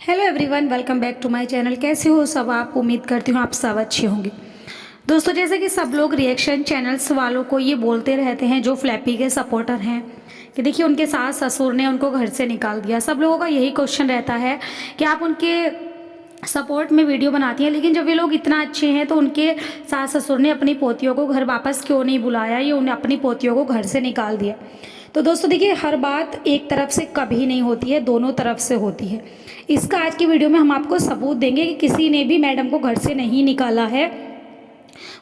Hello everyone, welcome back to my channel. कैसे हो सब आप? उम्मीद करती हूँ आप सब अच्छे होंगे। दोस्तों, जैसे कि सब लोग रिएक्शन चैनल्स वालों को ये बोलते रहते हैं, जो फ्लैपी के सपोर्टर हैं, कि देखिए उनके सास ससुर ने उनको घर से निकाल दिया। सब लोगों का यही क्वेश्चन रहता है कि आप उनके सपोर्ट में वीडियो बनाती हैं, लेकिन जब ये लोग इतना अच्छे हैं तो उनके सास ससुर ने अपनी पोतियों को घर वापस क्यों नहीं बुलाया, ये उन्हें अपनी पोतियों को घर से निकाल दिया। तो दोस्तों देखिए, हर बात एक तरफ से कभी नहीं होती है, दोनों तरफ से होती है। इसका आज की वीडियो में हम आपको सबूत देंगे कि किसी ने भी मैडम को घर से नहीं निकाला है,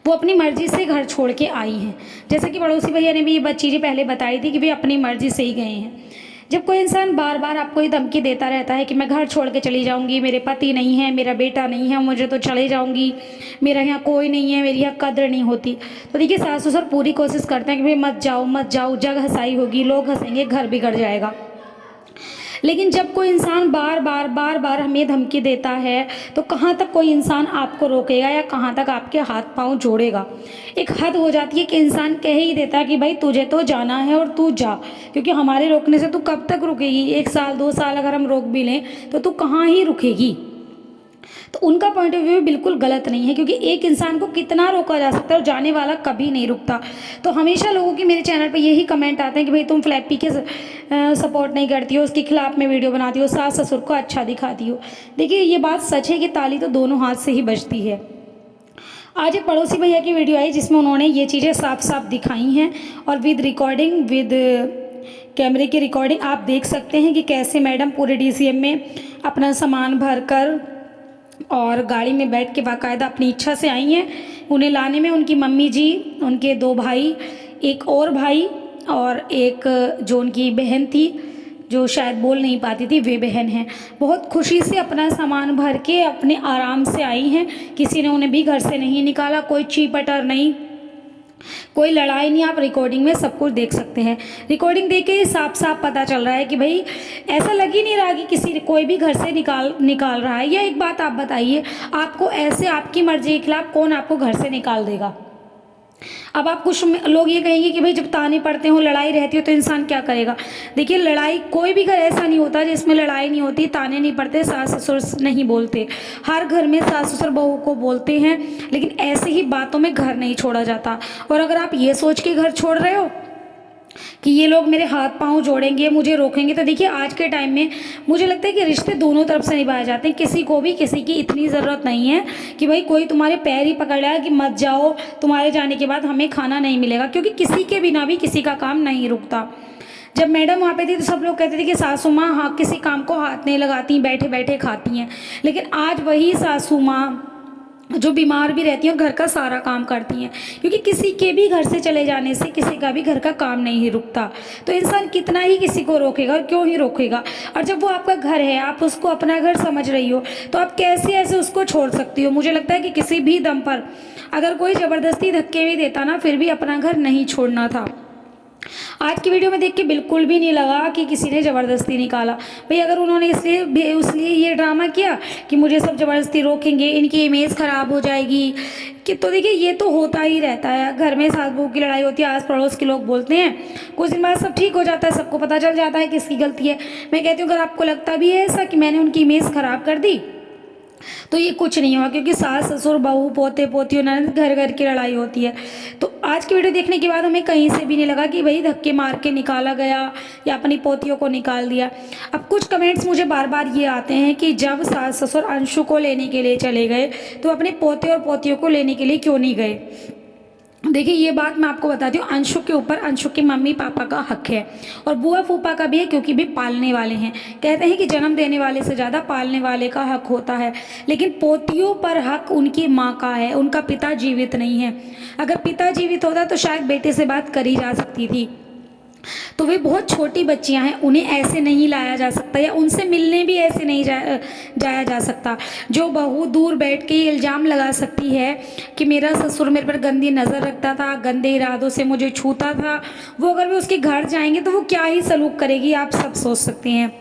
वो अपनी मर्जी से घर छोड़ के आई हैं। जैसे कि पड़ोसी भैया ने भी ये चीज़ें पहले बताई थी कि वे अपनी मर्जी से ही गए हैं। जब कोई इंसान बार बार आपको ये धमकी देता रहता है कि मैं घर छोड़ के चली जाऊंगी, मेरे पति नहीं है, मेरा बेटा नहीं है, मुझे तो चले जाऊंगी, मेरा यहाँ कोई नहीं है, मेरी यहाँ कदर नहीं होती, तो देखिए सास ससुर पूरी कोशिश करते हैं कि भाई मत जाओ मत जाओ, जग हंसाई होगी, लोग हंसेंगे, घर बिगड़ जाएगा। लेकिन जब कोई इंसान बार बार हमें धमकी देता है तो कहाँ तक कोई इंसान आपको रोकेगा या कहाँ तक आपके हाथ पांव जोड़ेगा। एक हद हो जाती है कि इंसान कह ही देता है कि भाई तुझे तो जाना है और तू जा, क्योंकि हमारे रोकने से तू कब तक रुकेगी। 1 साल 2 साल अगर हम रोक भी लें तो तू कहाँ ही रुकेगी। तो उनका पॉइंट ऑफ व्यू बिल्कुल गलत नहीं है, क्योंकि एक इंसान को कितना रोका जा सकता है और जाने वाला कभी नहीं रुकता। तो हमेशा लोगों की मेरे चैनल पे यही कमेंट आते हैं कि भाई तुम फ्लैपी के सपोर्ट नहीं करती हो, उसके खिलाफ में वीडियो बनाती हो, सास ससुर को अच्छा दिखाती हो। देखिए ये बात सच है कि ताली तो दोनों हाथ से ही बजती है। आज एक पड़ोसी भैया की वीडियो आई जिसमें उन्होंने ये चीज़ें साफ साफ दिखाई हैं, और विद रिकॉर्डिंग, विद कैमरे की रिकॉर्डिंग आप देख सकते हैं कि कैसे मैडम पूरे DCM में अपना सामान भर कर और गाड़ी में बैठ के बाकायदा अपनी इच्छा से आई हैं। उन्हें लाने में उनकी मम्मी जी, उनके 2 भाई, एक और भाई और एक जो उनकी बहन थी जो शायद बोल नहीं पाती थी, वे बहन हैं, बहुत खुशी से अपना सामान भर के अपने आराम से आई हैं। किसी ने उन्हें भी घर से नहीं निकाला, कोई चीपटर नहीं, कोई लड़ाई नहीं। आप रिकॉर्डिंग में सब कुछ देख सकते हैं। रिकॉर्डिंग देख के साफ साफ पता चल रहा है कि भाई ऐसा लग ही नहीं रहा कि कोई भी घर से निकाल रहा है। या एक बात आप बताइए, आपको ऐसे आपकी मर्जी के खिलाफ कौन आपको घर से निकाल देगा। अब आप कुछ लोग ये कहेंगे कि भाई जब ताने पड़ते हो, लड़ाई रहती हो, तो इंसान क्या करेगा। देखिए लड़ाई, कोई भी घर ऐसा नहीं होता जिसमें लड़ाई नहीं होती, ताने नहीं पड़ते, सास ससुर नहीं बोलते। हर घर में सास ससुर बहू को बोलते हैं, लेकिन ऐसे ही बातों में घर नहीं छोड़ा जाता। और अगर आप ये सोच के घर छोड़ रहे हो कि ये लोग मेरे हाथ पांव जोड़ेंगे, मुझे रोकेंगे, तो देखिए आज के टाइम में मुझे लगता है कि रिश्ते दोनों तरफ से निभाए जाते हैं। किसी को भी किसी की इतनी ज़रूरत नहीं है कि भाई कोई तुम्हारे पैर ही पकड़ लेगा कि मत जाओ, तुम्हारे जाने के बाद हमें खाना नहीं मिलेगा, क्योंकि किसी के बिना भी किसी का काम नहीं रुकता। जब मैडम वहाँ पे थी तो सब लोग कहते थे कि सासू माँ हाँ किसी काम को हाथ नहीं लगाती, बैठे बैठे खाती हैं। लेकिन आज वही सासू माँ जो बीमार भी रहती हैं घर का सारा काम करती हैं, क्योंकि किसी के भी घर से चले जाने से किसी का भी घर का काम नहीं रुकता। तो इंसान कितना ही किसी को रोकेगा और क्यों ही रोकेगा। और जब वो आपका घर है, आप उसको अपना घर समझ रही हो, तो आप कैसे ऐसे उसको छोड़ सकती हो। मुझे लगता है कि किसी भी दम पर अगर कोई ज़बरदस्ती धक्के भी देता ना, फिर भी अपना घर नहीं छोड़ना था। आज की वीडियो में देख के बिल्कुल भी नहीं लगा कि किसी ने ज़बरदस्ती निकाला। भाई अगर उन्होंने इसलिए ये ड्रामा किया कि मुझे सब ज़बरदस्ती रोकेंगे, इनकी इमेज ख़राब हो जाएगी, कि तो देखिए ये तो होता ही रहता है। घर में सास बहू की लड़ाई होती है, आस पड़ोस के लोग बोलते हैं, कुछ दिन बाद सब ठीक हो जाता है, सबको पता चल जाता है किसकी गलती है। मैं कहती हूँ अगर आपको लगता भी है ऐसा कि मैंने उनकी इमेज ख़राब कर दी, तो ये कुछ नहीं हुआ, क्योंकि सास ससुर बहू पोते पोतियों ननद घर घर की लड़ाई होती है। तो आज की वीडियो देखने के बाद हमें कहीं से भी नहीं लगा कि भाई धक्के मार के निकाला गया या अपनी पोतियों को निकाल दिया। अब कुछ कमेंट्स मुझे बार बार ये आते हैं कि जब सास ससुर अंशु को लेने के लिए चले गए तो अपने पोते और पोतियों को लेने के लिए क्यों नहीं गए। देखिए ये बात मैं आपको बताती हूँ, अंशु के ऊपर अंशु के मम्मी पापा का हक है और बुआ फूफा का भी है, क्योंकि भी पालने वाले हैं। कहते हैं कि जन्म देने वाले से ज़्यादा पालने वाले का हक होता है, लेकिन पोतियों पर हक उनकी माँ का है, उनका पिता जीवित नहीं है। अगर पिता जीवित होता तो शायद बेटे से बात करी जा सकती थी। तो वे बहुत छोटी बच्चियां हैं, उन्हें ऐसे नहीं लाया जा सकता या उनसे मिलने भी ऐसे नहीं जाया जा सकता। जो बहू दूर बैठ के इल्ज़ाम लगा सकती है कि मेरा ससुर मेरे पर गंदी नज़र रखता था, गंदे इरादों से मुझे छूता था, वो अगर वे उसके घर जाएंगे तो वो क्या ही सलूक करेगी, आप सब सोच सकते हैं।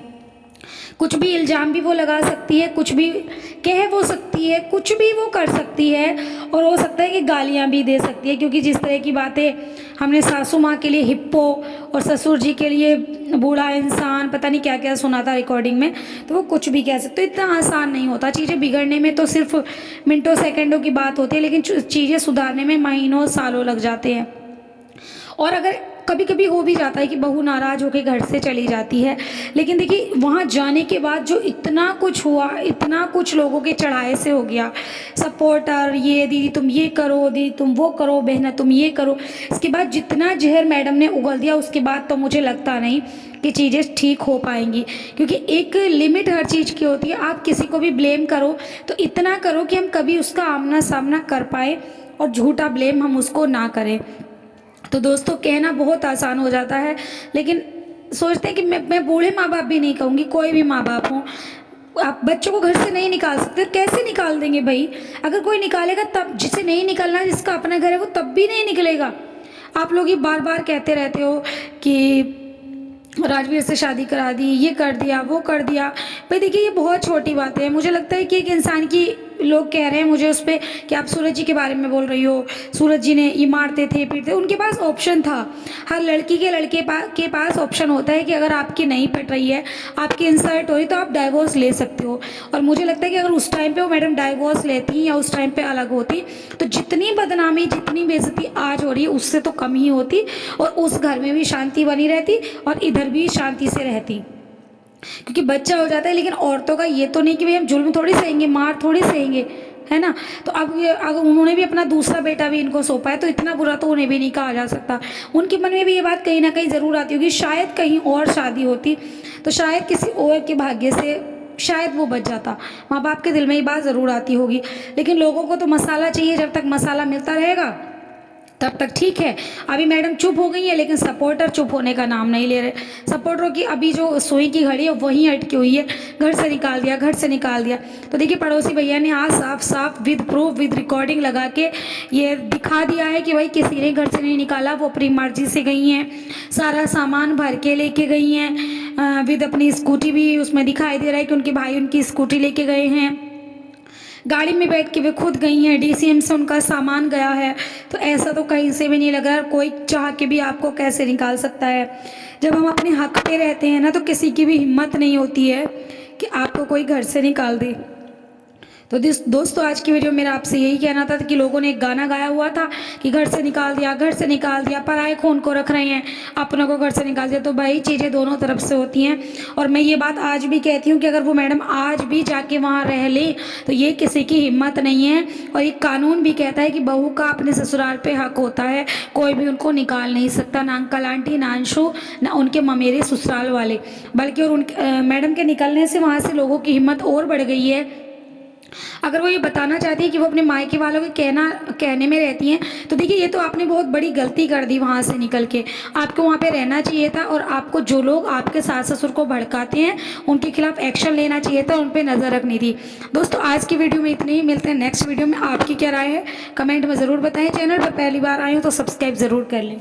कुछ भी इल्ज़ाम भी वो लगा सकती है, कुछ भी कह वो सकती है, कुछ भी वो कर सकती है, और हो सकता है कि गालियाँ भी दे सकती है, क्योंकि जिस तरह की बातें हमने सासू माँ के लिए हिप्पो और ससुर जी के लिए बूढ़ा इंसान, पता नहीं क्या क्या सुना था रिकॉर्डिंग में। तो वो कुछ भी कह सकते, तो इतना आसान नहीं होता। चीज़ें बिगड़ने में तो सिर्फ मिनटों सेकंडों की बात होती है, लेकिन चीज़ें सुधारने में महीनों सालों लग जाते हैं। और अगर कभी कभी हो भी जाता है कि बहू नाराज़ होकर घर से चली जाती है, लेकिन देखिए वहाँ जाने के बाद जो इतना कुछ हुआ, इतना कुछ लोगों के चढ़ाए से हो गया, सपोर्टर, ये दीदी तुम ये करो, दीदी तुम वो करो, बहना तुम ये करो, इसके बाद जितना जहर मैडम ने उगल दिया, उसके बाद तो मुझे लगता नहीं कि चीज़ें ठीक हो पाएंगी। क्योंकि एक लिमिट हर चीज़ की होती है। आप किसी को भी ब्लेम करो तो इतना करो कि हम कभी उसका आमना सामना कर पाए और झूठा ब्लेम हम उसको ना करें। तो दोस्तों कहना बहुत आसान हो जाता है, लेकिन सोचते हैं कि मैं बूढ़े माँ बाप भी नहीं कहूँगी, कोई भी माँ बाप हो, आप बच्चों को घर से नहीं निकाल सकते। कैसे निकाल देंगे भाई? अगर कोई निकालेगा तब, जिसे नहीं निकलना, जिसका अपना घर है, वो तब भी नहीं निकलेगा। आप लोग ये बार बार कहते रहते हो कि राजवीर से शादी करा दी, ये कर दिया, वो कर दिया। भाई देखिए ये बहुत छोटी बात है। मुझे लगता है कि एक इंसान की, लोग कह रहे हैं मुझे उस पर कि आप सूरज जी के बारे में बोल रही हो, सूरज जी ने ये मारते थे पीटते, उनके पास ऑप्शन था। हर लड़की के लड़के के पास ऑप्शन होता है कि अगर आपकी नहीं पट रही है, आपकी इंसल्ट हो रही, तो आप डाइवोर्स ले सकते हो। और मुझे लगता है कि अगर उस टाइम पे वो मैडम डाइवोर्स लेती या उस टाइम पे अलग होती, तो जितनी बदनामी, जितनी बेइज्जती आज हो रही है उससे तो कम ही होती, और उस घर में भी शांति बनी रहती और इधर भी शांति से रहती। क्योंकि बच्चा हो जाता है, लेकिन औरतों का ये तो नहीं कि भाई हम जुल्म थोड़ी सहेंगे, मार थोड़ी सहेंगे, है ना। तो अब अगर उन्होंने भी अपना दूसरा बेटा भी इनको सौंपा है, तो इतना बुरा तो उन्हें भी नहीं कहा जा सकता। उनके मन में भी ये बात कहीं ना कहीं ज़रूर आती होगी, शायद कहीं और शादी होती तो शायद किसी और के भाग्य से शायद वो बच जाता। माँ बाप के दिल में ये बात ज़रूर आती होगी, लेकिन लोगों को तो मसाला चाहिए। जब तक मसाला मिलता रहेगा तब तक ठीक है। अभी मैडम चुप हो गई है, लेकिन सपोर्टर चुप होने का नाम नहीं ले रहे। सपोर्टरों की अभी जो सुई की घड़ी है वहीं अटकी हुई है, घर से निकाल दिया, घर से निकाल दिया। तो देखिए पड़ोसी भैया ने आज साफ साफ विद प्रूफ, विद रिकॉर्डिंग लगा के ये दिखा दिया है कि भाई किसी ने घर से नहीं निकाला, वो अपनी मर्जी से गई हैं, सारा सामान भर के लेके गई हैं, विद अपनी स्कूटी भी उसमें दिखाई दे रहा है कि उनके भाई उनकी स्कूटी लेके गए हैं, गाड़ी में बैठ के वे खुद गई हैं, डीसीएम से उनका सामान गया है। तो ऐसा तो कहीं से भी नहीं लग रहा, कोई चाह के भी आपको कैसे निकाल सकता है। जब हम अपने हक पे रहते हैं ना, तो किसी की भी हिम्मत नहीं होती है कि आपको कोई घर से निकाल दे। तो दोस्तों आज की वीडियो मेरा आपसे यही कहना था कि लोगों ने एक गाना गाया हुआ था कि घर से निकाल दिया, घर से निकाल दिया, पराए खून को रख रहे हैं, अपनों को घर से निकाल दिया। तो भाई चीज़ें दोनों तरफ से होती हैं। और मैं ये बात आज भी कहती हूँ कि अगर वो मैडम आज भी जाके वहाँ रह ले तो ये किसी की हिम्मत नहीं है। और एक कानून भी कहता है कि बहू का अपने ससुराल पे हक होता है, कोई भी उनको निकाल नहीं सकता, ना अंकल आंटी, ना अंशु, ना उनके ममेरे ससुराल वाले। बल्कि और उन मैडम के निकलने से वहाँ से लोगों की हिम्मत और बढ़ गई है। अगर वो ये बताना चाहती है कि वो अपने मायके वालों के कहने में रहती हैं, तो देखिए ये तो आपने बहुत बड़ी गलती कर दी वहाँ से निकल के। आपको वहाँ पे रहना चाहिए था, और आपको जो लोग आपके सास ससुर को भड़काते हैं उनके खिलाफ एक्शन लेना चाहिए था, उन पर नज़र रखनी थी। दोस्तों आज की वीडियो में इतने ही, मिलते हैं नेक्स्ट वीडियो में। आपकी क्या राय है कमेंट में ज़रूर बताएं। चैनल पर पहली बार आए हो तो सब्सक्राइब ज़रूर कर लें।